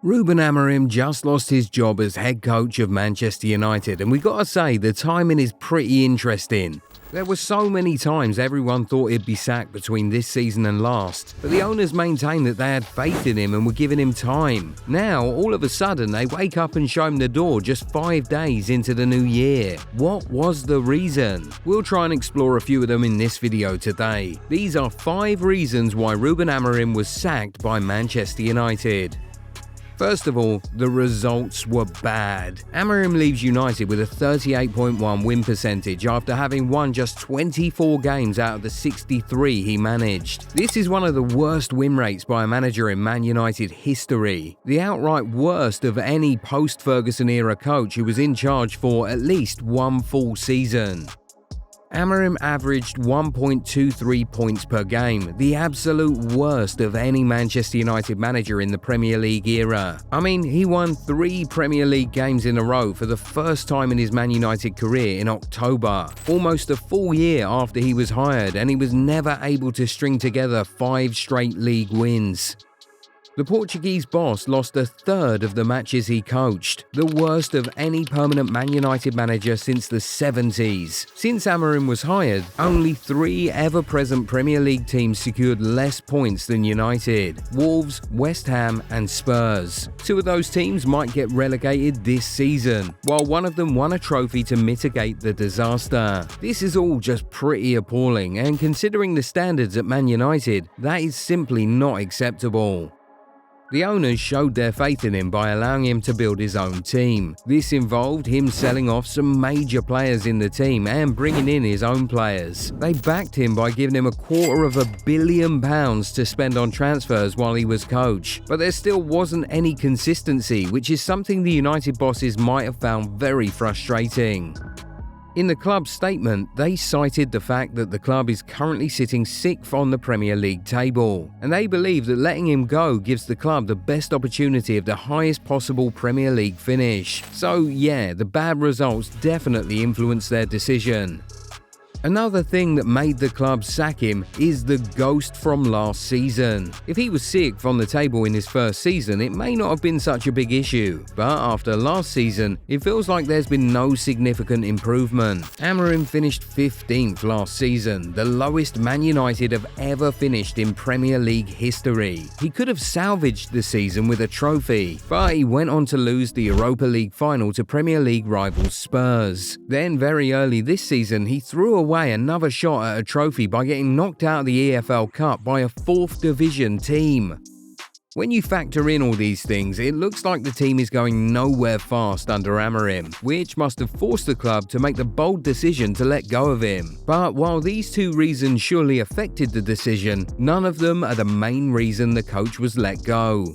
Ruben Amorim just lost his job as head coach of Manchester United, and we gotta say the timing is pretty interesting. There were so many times everyone thought he'd be sacked between this season and last, but the owners maintained that they had faith in him and were giving him time. Now, all of a sudden, they wake up and show him the door just 5 days into the new year. What was the reason? We'll try and explore a few of them in this video today. These are 5 reasons why Ruben Amorim was sacked by Manchester United. First of all, the results were bad. Amorim leaves United with a 38.1 win percentage after having won just 24 games out of the 63 he managed. This is one of the worst win rates by a manager in Man United history, the outright worst of any post-Ferguson era coach who was in charge for at least one full season. Amorim averaged 1.23 points per game, the absolute worst of any Manchester United manager in the Premier League era. I mean, he won 3 Premier League games in a row for the first time in his Man United career in October, almost a full year after he was hired, and he was never able to string together 5 straight league wins. The Portuguese boss lost a third of the matches he coached, the worst of any permanent Man United manager since the 70s. Since Amorim was hired, only 3 ever-present Premier League teams secured less points than United: Wolves, West Ham and Spurs. 2 of those teams might get relegated this season, while one of them won a trophy to mitigate the disaster. This is all just pretty appalling, and considering the standards at Man United, that is simply not acceptable. The owners showed their faith in him by allowing him to build his own team. This involved him selling off some major players in the team and bringing in his own players. They backed him by giving him £250 million to spend on transfers while he was coach. But there still wasn't any consistency, which is something the United bosses might have found very frustrating. In the club's statement, they cited the fact that the club is currently sitting 6th on the Premier League table, and they believe that letting him go gives the club the best opportunity of the highest possible Premier League finish. So yeah, the bad results definitely influenced their decision. Another thing that made the club sack him is the ghost from last season. If he was 6th on the table in his first season, it may not have been such a big issue. But after last season, it feels like there's been no significant improvement. Amorim finished 15th last season, the lowest Man United have ever finished in Premier League history. He could have salvaged the season with a trophy, but he went on to lose the Europa League final to Premier League rivals Spurs. Then very early this season, he threw away another shot at a trophy by getting knocked out of the EFL Cup by a 4th division team. When you factor in all these things, it looks like the team is going nowhere fast under Amorim, which must have forced the club to make the bold decision to let go of him. But while these 2 reasons surely affected the decision, none of them are the main reason the coach was let go.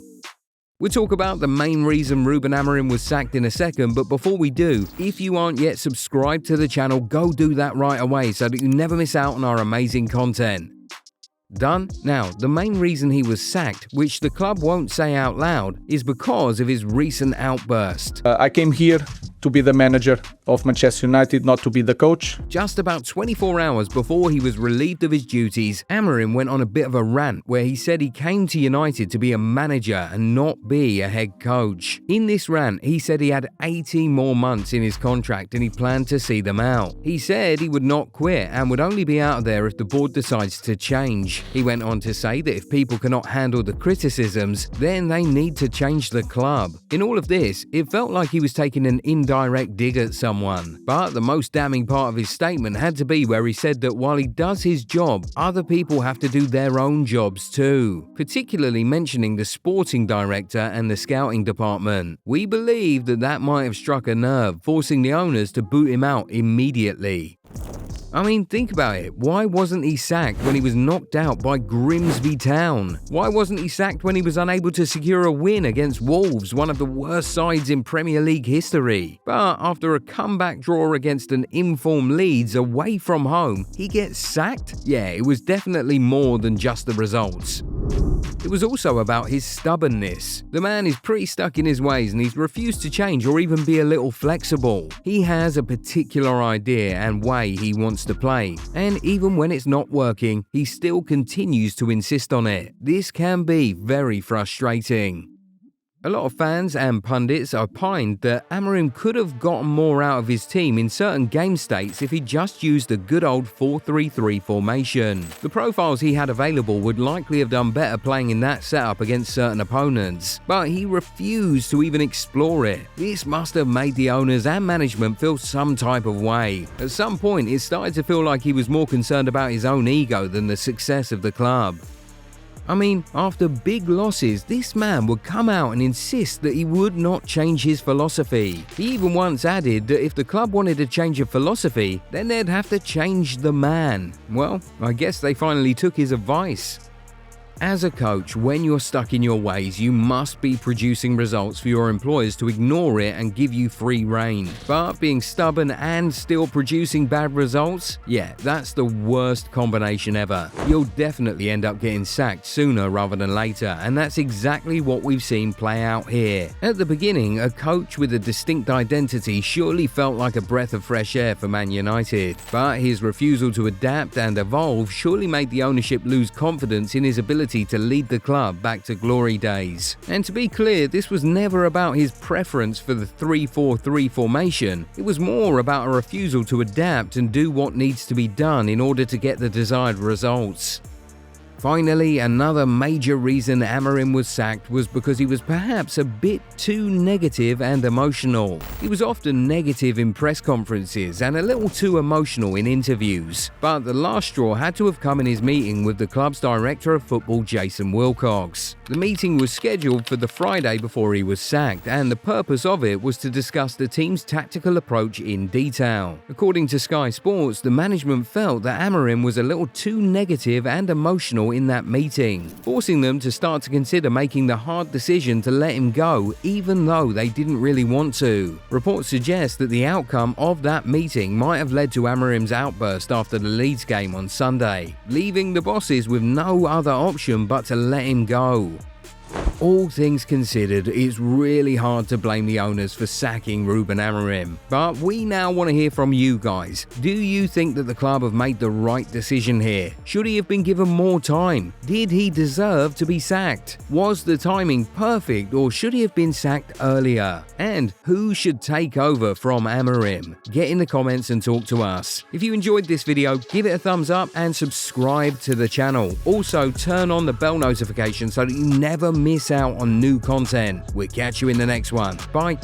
We'll talk about the main reason Ruben Amorim was sacked in a second, but before we do, if you aren't yet subscribed to the channel, go do that right away so that you never miss out on our amazing content. Done? Now, the main reason he was sacked, which the club won't say out loud, is because of his recent outburst. I came here to be the manager of Manchester United, not to be the coach. Just about 24 hours before he was relieved of his duties, Amorim went on a bit of a rant where he said he came to United to be a manager and not be a head coach. In this rant, he said he had 18 more months in his contract and he planned to see them out. He said he would not quit and would only be out of there if the board decides to change. He went on to say that if people cannot handle the criticisms, then they need to change the club. In all of this, it felt like he was taking an indirect dig at someone. But the most damning part of his statement had to be where he said that while he does his job, other people have to do their own jobs too, particularly mentioning the sporting director and the scouting department. We believe that that might have struck a nerve, forcing the owners to boot him out immediately. I mean, think about it. Why wasn't he sacked when he was knocked out by Grimsby Town? Why wasn't he sacked when he was unable to secure a win against Wolves, one of the worst sides in Premier League history? But after a comeback draw against an informed Leeds away from home, he gets sacked? Yeah, it was definitely more than just the results. It was also about his stubbornness. The man is pretty stuck in his ways and he's refused to change or even be a little flexible. He has a particular idea and way he wants to play, and even when it's not working, he still continues to insist on it. This can be very frustrating. A lot of fans and pundits opined that Amorim could have gotten more out of his team in certain game states if he just used the good old 4-3-3 formation. The profiles he had available would likely have done better playing in that setup against certain opponents, but he refused to even explore it. This must have made the owners and management feel some type of way. At some point, it started to feel like he was more concerned about his own ego than the success of the club. I mean, after big losses, this man would come out and insist that he would not change his philosophy. He even once added that if the club wanted a change of philosophy, then they'd have to change the man. Well, I guess they finally took his advice. As a coach, when you're stuck in your ways, you must be producing results for your employers to ignore it and give you free rein. But being stubborn and still producing bad results? Yeah, that's the worst combination ever. You'll definitely end up getting sacked sooner rather than later, and that's exactly what we've seen play out here. At the beginning, a coach with a distinct identity surely felt like a breath of fresh air for Man United, but his refusal to adapt and evolve surely made the ownership lose confidence in his ability to lead the club back to glory days. And to be clear, this was never about his preference for the 3-4-3 formation. It was more about a refusal to adapt and do what needs to be done in order to get the desired results. Finally, another major reason Amorim was sacked was because he was perhaps a bit too negative and emotional. He was often negative in press conferences and a little too emotional in interviews. But the last straw had to have come in his meeting with the club's director of football, Jason Wilcox. The meeting was scheduled for the Friday before he was sacked, and the purpose of it was to discuss the team's tactical approach in detail. According to Sky Sports, the management felt that Amorim was a little too negative and emotional in that meeting, forcing them to start to consider making the hard decision to let him go, even though they didn't really want to. Reports suggest that the outcome of that meeting might have led to Amorim's outburst after the Leeds game on Sunday, leaving the bosses with no other option but to let him go. All things considered, it's really hard to blame the owners for sacking Ruben Amorim. But we now want to hear from you guys. Do you think that the club have made the right decision here? Should he have been given more time? Did he deserve to be sacked? Was the timing perfect, or should he have been sacked earlier? And who should take over from Amorim? Get in the comments and talk to us. If you enjoyed this video, give it a thumbs up and subscribe to the channel. Also, turn on the bell notification so that you never miss out on new content. We'll catch you in the next one. Bye.